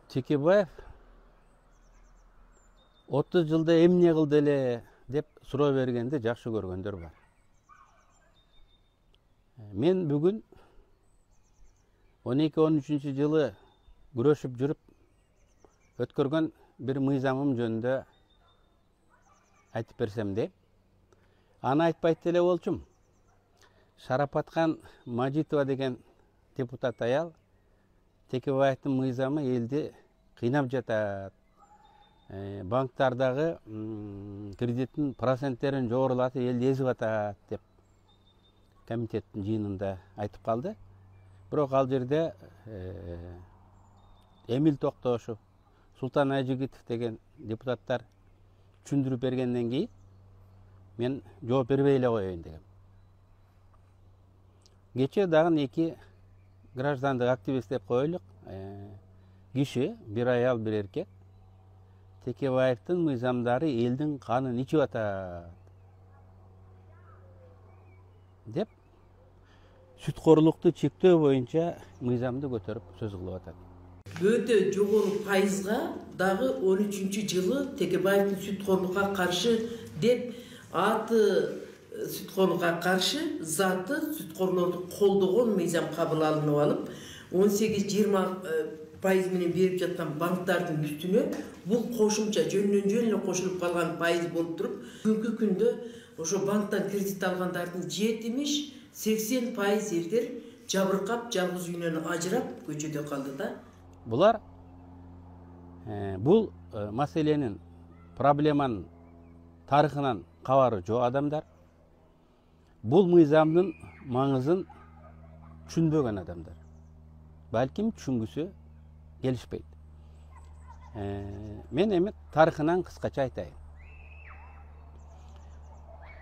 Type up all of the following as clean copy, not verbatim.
Текебаев 30 жылда эмне кылды эле деп суроо бергенди жакшы көргөндөр бар. Мен бүгүн 12-13 жылы күрөшүп жүрүп өткөргөн бир мыйзамым жөнүндө айтып берсем де, аны айтпайт эле болчумун. Шарапаткан Мажитова деген депутат аял Текебаевдин мыйзамы элди кыйнап жатат. Банктардагы кредиттин проценттерин жогорулатып элди эзип атат деп комитеттин жыйынында айтып калды. Бирок ал жерде Эмил Токтошев, Султан Айжигитов деген депутаттар түшүндүрүп бергенден кийин мен жооп бербей эле коеюн дегем. Кечээ дагы эки граждандык активист деп коелук киши, бир аял, бир эркек, Текебаевдин мыйзамдары элдин канын ичип атат деп сүткорлукту чектөө боюнча мыйзамды көтөрүп сөз кылып атат. Өтө жогору пайызга дагы 13-жылы Текебаевдин сүткорлукка каршы деп аты сүткорлукка каршы, заты сүткорлорду колдогон мыйзам кабыл алынып алып, 18-20% менен берип жаткан банктардын үстүнө бул кошумча жөндөн жөн эле кошулуп калган пайыз болуп туруп, бүгүнкү күндө ошо банктан кредит алгандардын 70-80% элдер жабыркап, жалгыз үйүнөн ажырап көчөдө калды да. Булар бул маселенин, проблеманын тарыхынан кабары жок адамдар. Бул мыйзамдын маңызын түшүнбөгөн адамдар. Балким түшүнгүсү келишпейт. Мен эми тарыхынан кыскача айтайын.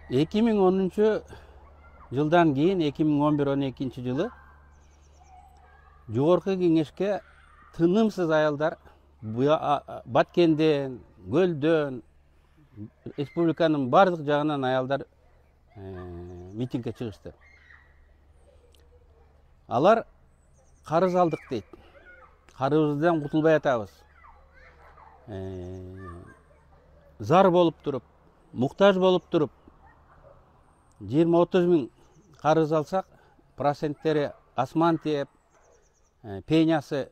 2010 жылдан кийин 2011-12 жылы жогорку кеңешке тынымсыз аялдар Баткенден, Көлдөн, республиканын бардык жагынан аялдар митингге чыгышты. Алар карыз алдык дейт. Карызыбыздан кутулбай атабыз. Зар болуп туруп, муктаж болуп туруп, 20-30 миң карыз алсак, проценттери асман тээп, пенясы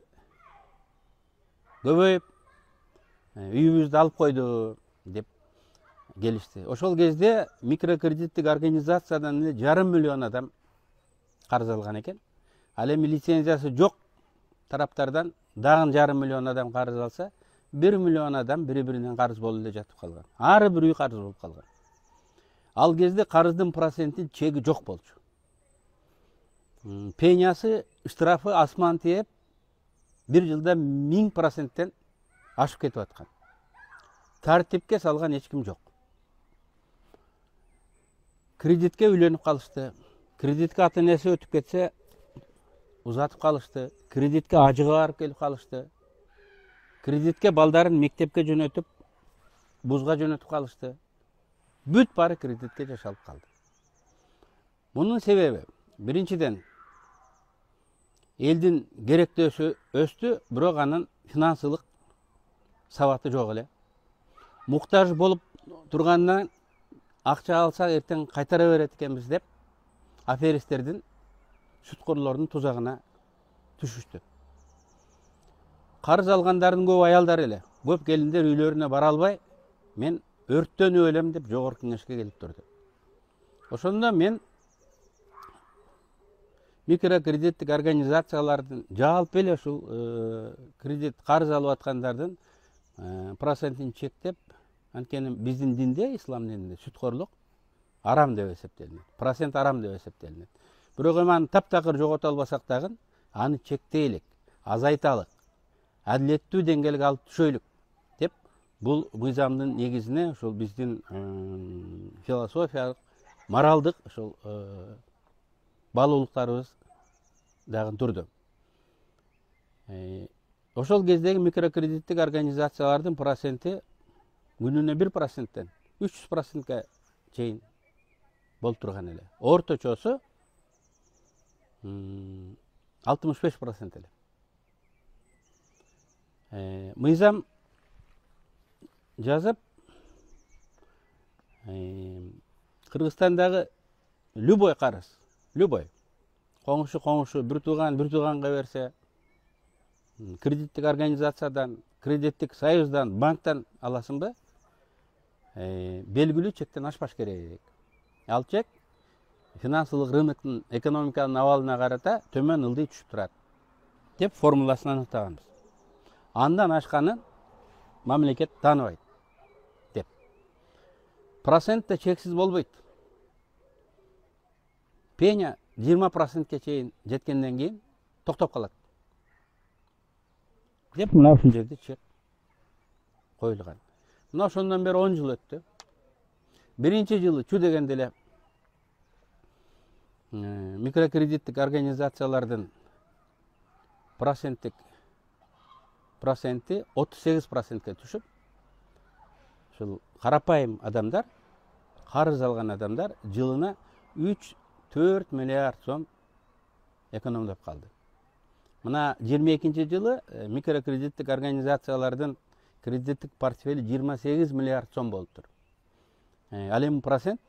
көбөйүп, үйүбүздү алып койду деп келишти. Ошол кезде микрокредиттик организациядан 1,5 миллион адам карыз алган экен. Ал эми лицензиясы жок тараптардан дагы 1,5 миллион адам карыз алса, 1 миллион адам бири-биринен карыз болуп эле жатып калган. Ар бир үй карыз болуп калган. Ал кезде карыздын проценти чеги жок болчу. Пенясы, штрафы асман тээп, бир жылда 1000%тен ашып кетип аткан. Тартипке салган эч ким жок. Кредитке үйлөнүп калышты. Кредитке ата-энеси өтүп кетсе, узатып калышты. Кредитке ажыга барып келип калышты. Кредитке балдарын мектепке жөнөтүп, бузга жөнөтүп калышты. Бүт баары кредитке жашалып калды. Мунун себеби, биринчиден, элдин керектөөсү өстү, бирок анын финансылык сабаты жок эле. Муктаж болуп тургандан акча алсак эртең кайтара берет экенбиз деп аферисттердин, сүткорлордун тузагына түшүштү. Карыз алгандардын көп аялдар эле, көп келиндер үйлөрүнө бара албай, мен өрттөнүп өлөм деп жогорку кеңешке келип турду. Ошондо мен микрокредиттик организациялардын жалпы эле ушул кредит карыз алып аткандардын процентин чектеп, анткени биздин динде, ислам дининде сүткорлук арам деп эсептелинет. Процент арам деп эсептелинет. Бирок эми аны таптакыр жогото албасак дагы, аны чектейлик, азайталык, адилеттүү деңгээлге алып түшөйлүк деп бул мыйзамдын негизине ушул биздин философиялык, моралдык ушул баалуулуктарыбыз дагы турду. Ошол кездеги микрокредиттик организациялардын проценти күнүнө 1%тен 300%ка чейин болуп турган эле. Орточосу 65% эле. Мыйзам жазып, Кыргызстандагы любой карыз, любой коңушу бир тууганга берсе, кредиттик организациядан, кредиттик союздан, банктан аласыңбы, белгилүү чектен ашпаш керек. Ал чек финансылык рыноктун, экономиканын абалына карата төмөн ылдый түшүп турат деп формуласын аныктаганбыз. Андан ашканын мамлекет тааныбайт деп. Процент да чексиз болбойт. Пеня 20%ке чейин жеткенден кийин токтоп калат. Деп мына ушул жерде чек коюлган. Мына ошондон бери 10 жыл өттү. Биринчи жылы чу дегенде эле микрокредиттик организациялардын проценти 38%ке түшүп, ушул карапайым адамдар, карыз алган адамдар жылына 3-4 миллиард сом экономдоп калды. Мына 22 жылы микрокредиттик организациялардын кредиттик портфели 28 миллиард сом болуптур. Ал эми процент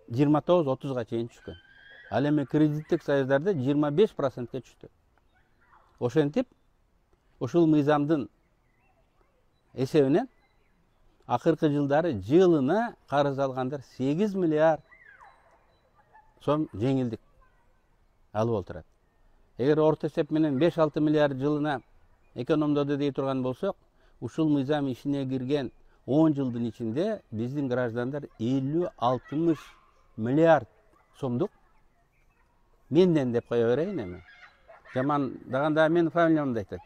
29-30га чейин түшкөн. Ал эми кредиттик союздарды 25%ке түштү. Ошентип, ушул мыйзамдын эсебинен акыркы жылдары жылына карыз алгандар 8 миллиард сом жеңилдик алып отурат. Эгер орто эсеп менен 5-6 миллиард жылына экономдоду дей турган болсок, ушул мыйзам ишине кирген 10 жылдын ичинде биздин граждандар 50-60 миллиард сомдук менден деп кое берейин эми. Жамандаганда менин фамилиямды айтат.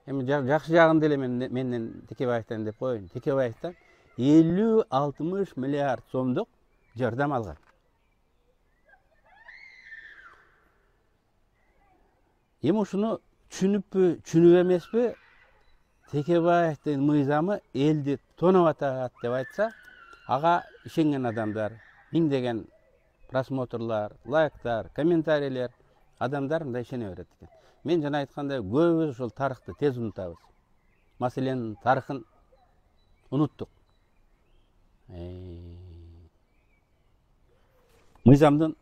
Эми жакшы жагын деле менден Текебаевден деп коеюн. Текебаевден 50-60 миллиард сомдук жардам алган. Эми ушуну түшүнүппү, түшүнүп эмеспи, Текебаевдин мыйзамы элди тоноп атат деп айтса, ага ишенген адамдар, миңдеген просмотрлар, лайктар, комментарийлер, адамдар мындай ишене берет экен. Мен жана айткандай, көбүбүз ушул тарыхты тез унутабыз. Маселенин тарыхын унуттук. Мыйзамдын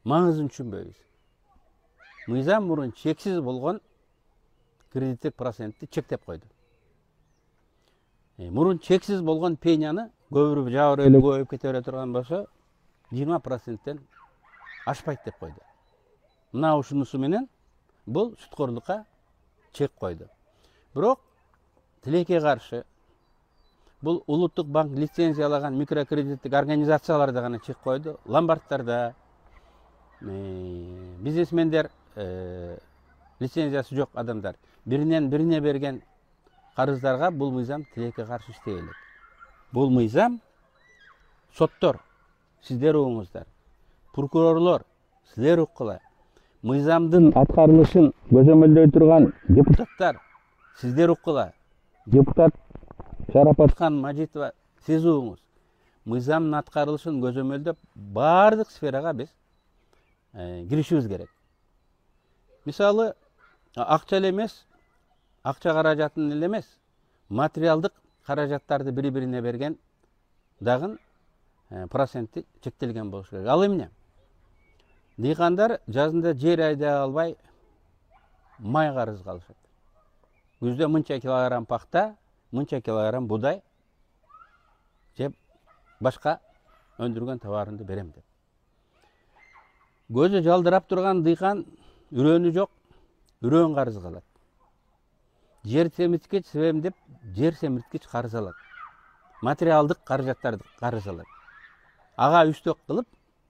маңызын түшүнбөйбүз. Мыйзам мурун чексиз болгон кредиттик процентти чектеп койду. Мурун чексиз болгон пеняны көбүрүп жабыр эле көбөйүп кете бере турган болсо, 20%тен ашпайт деп койду. Мына ушунусу менен бул сүткөрлүккө чек койду. Бирок тилекке каршы бул улуттук банк лицензиялаган микрокредиттик организацияларда гана чек койду. Ломбардтарда бизнесмендер, лицензиясы жок адамдар биринен бирине берген карыздарга бул мыйзам тилекке каршы иштей элек. Бул мыйзам соттор, сиздер угуңуздар, прокурорлор, силер уккула, мыйзамдын аткарылышын көзөмөлдөй турган депутаттар, сиздер уккула, депутат Шарапатхан Мажитова, сиз угуңуз, мыйзамдын аткарылышын көзөмөлдөп баардык сферага биз киришибиз керек. Мисалы, акча эле эмес, акча каражатын эле эмес, материалдык каражаттарды бири-бирине берген дагы проценти чектелген болуш керек. Ал эмне? Дыйкандар жазында жер айдай албай май карызга алышат. Күздө мынча килограмм пахта, мынча килограмм будай жеп башка өндүргөн товарымды берем деп. Көзү жалдырап турган дыйкан үрөнү жок, үрөн карызга алат. Жер семирткич себем деп жер семирткич карыз алат. Материалдык каражаттарды карыз алат. Ага үстөк кылып,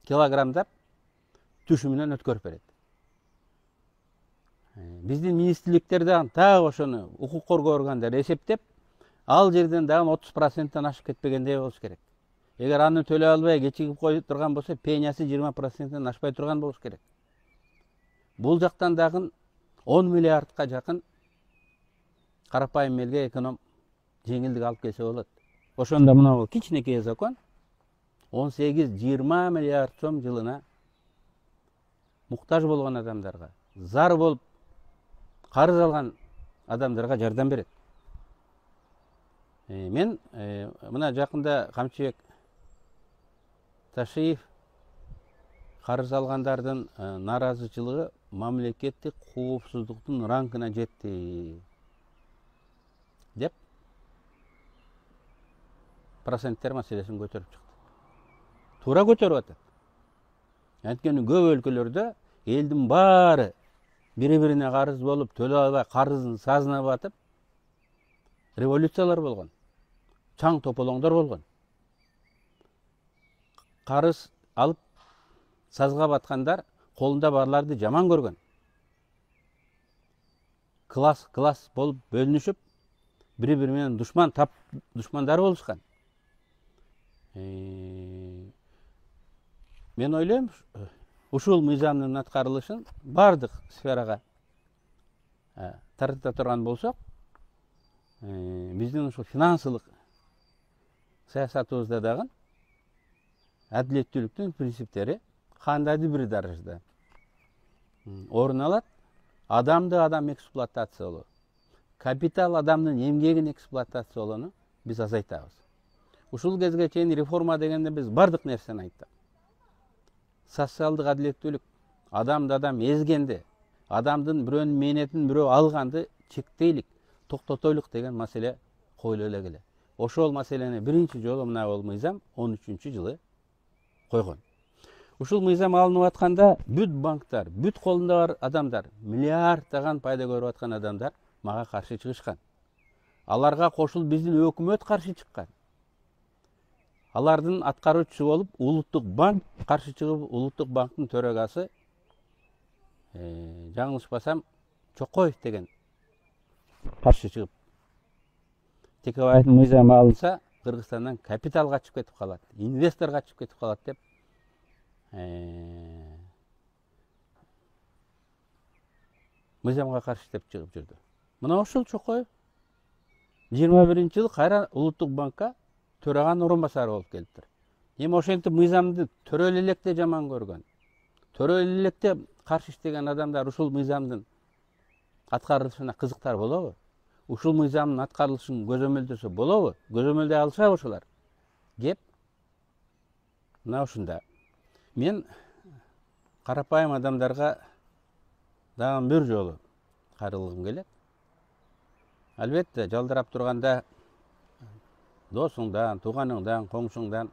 килограммдап түшүмүнөн өткөрүп берет. Биздин министрликтер дагы так ошону укук коргоо органдары эсептеп, ал жерден дагы 30%тен ашып кетпегендей болуш керек. Эгер аны төлөй албай кечигип коюп турган болсо, пенясы 20%тен ашпай турган болуш керек. Бул жактан дагы 10 миллиардка жакын карапайым элге эконом жеңилдик алып келсе болот. Ошондо мына бул кичинекей закон 18-20 миллиард сом жылына муктаж болгон адамдарга, зар болуп карыз алган адамдарга жардам берет. Мен мына жакында Камчыбек Ташиев карыз алгандардын нааразычылыгы мамлекеттик коопсуздуктун рангына жетти деп проценттер маселесин көтөрүп чыкты. Туура көтөрүп атат. Анткени көп өлкөлөрдө элдин баары бири-бирине карыз болуп, төлөй албай карыздын сазына батып, революциялар болгон. Чаң тополоңдор болгон. Карыз алып сазга баткандар колунда барларды жаман көргөн. Класс болуп бөлүнүшүп, бири-бири менен душмандары болушкан. Мен ойлойм, ушул мыйзамдын аткарылышын бардык сферага тарта турган болсок, биздин ушул финансылык саясатыбызда дагы адилеттүүлүктүн принциптери кандайдыр бир даражада орун алат. Адамды адам эксплуатациялоо, капитал адамдын эмгегин эксплуатациялоону биз азайтабыз. Ушул кезге чейин реформа дегенде биз бардык нерсени айттык. Социалдык адилеттүүлүк, адамды адам эзгенди, адамдын бирөөнүн мээнетин бирөө алганды чектейлик, токтотойлук деген маселе коюла эле келе. Ошол маселени биринчи жолу мына бул мыйзам 13-жылы койгон. Ушул мыйзам алынып атканда бүт банктар, бүт колунда бар адамдар, миллиарддаган пайда көрүп аткан адамдар мага каршы чыгышкан. Аларга кошулуп биздин өкмөт каршы чыккан. Алардын аткаруучусу болуп Улуттук банк каршы чыгып, Улуттук банктын төрагасы жаңылышпасам Чокоев деген каршы чыгып, Текебаевдин мыйзамы алынса, Кыргызстандан капитал качып кетип калат, инвестор качып кетип калат деп мыйзамга каршы деп чыгып жүрдү. Мына ушул Чокоев 21-жылы кайра Улуттук банкка төраган орун басары болуп келиптир. Эми ошентип мыйзамды төрөлө электе жаман көргөн, төрөлө электе каршы иштеген адамдар ушул мыйзамдын аткарылышына кызыктар болобу? Ушул мыйзамдын аткарылышын көзөмөлдөсө болобу? Көзөмөлдөй алышабы ушулар? Кеп мына ушунда. Мен карапайым адамдарга дагы бир жолу кайрылгым келет. Албетте, жалдырап турганда досуңдан, тууганыңдан, коңшуңдан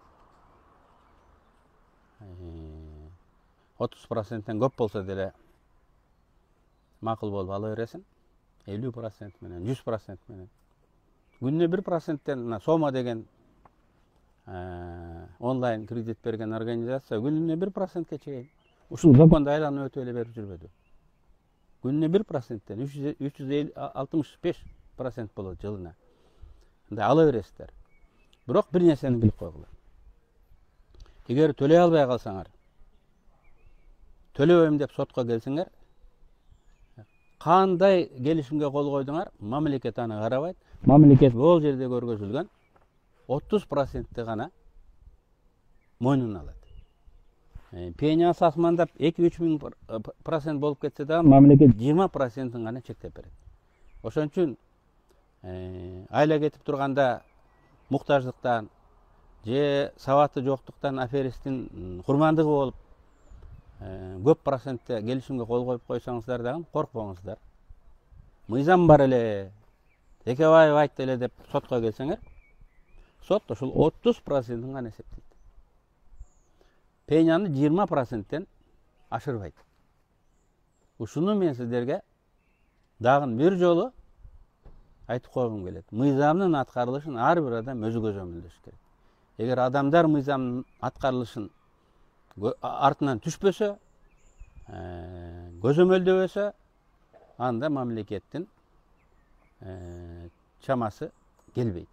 30%-тен көп болсо деле макул болуп ала бересиң. 50% менен, 100% менен. Күнүнө 1%-тен Сома деген онлайн кредит берген организация күнүнө 1%-ке чейин ушул законду айланып өтүп эле берип жүрбөдү. Күнүнө 1%-тен 365% болот жылына. Анда ала бересиздер. Бирок бир нерсени билип койгула. Эгер төлөй албай калсаңар, төлөбөйм деп сотко келсеңер, кандай келишимге кол койдуңар, мамлекет аны карабайт. Мамлекет бул жерде көргөзүлгөн 30%-ти гана мойнуна алат. Пениясы асмандап 2-3 миң% болуп кетсе дагы мамлекет 20%-ын гана чектеп берет. Ошон үчүн айла кетип турганда муктаждыктан же сабаты жоктуктан аферисттин курмандыгы болуп көп процентте келишимге кол коюп койсоңуздар дагы коркпоңуздар. Мыйзам бар эле, Текебаев айтты эле деп сотко келсеңер, сот ушул 30%-ын гана эсептейт. Пенияны 20%-тен ашырбайт. Ушуну мен сиздерге дагы бир жолу айтып койгум келет. Мыйзамдын аткарылышын ар бир адам өзү көзөмөлдөш керек. Эгер адамдар мыйзамдын аткарылышын артынан түшпөсө, көзөмөлдөбөсө, анда мамлекеттин чамасы келбейт.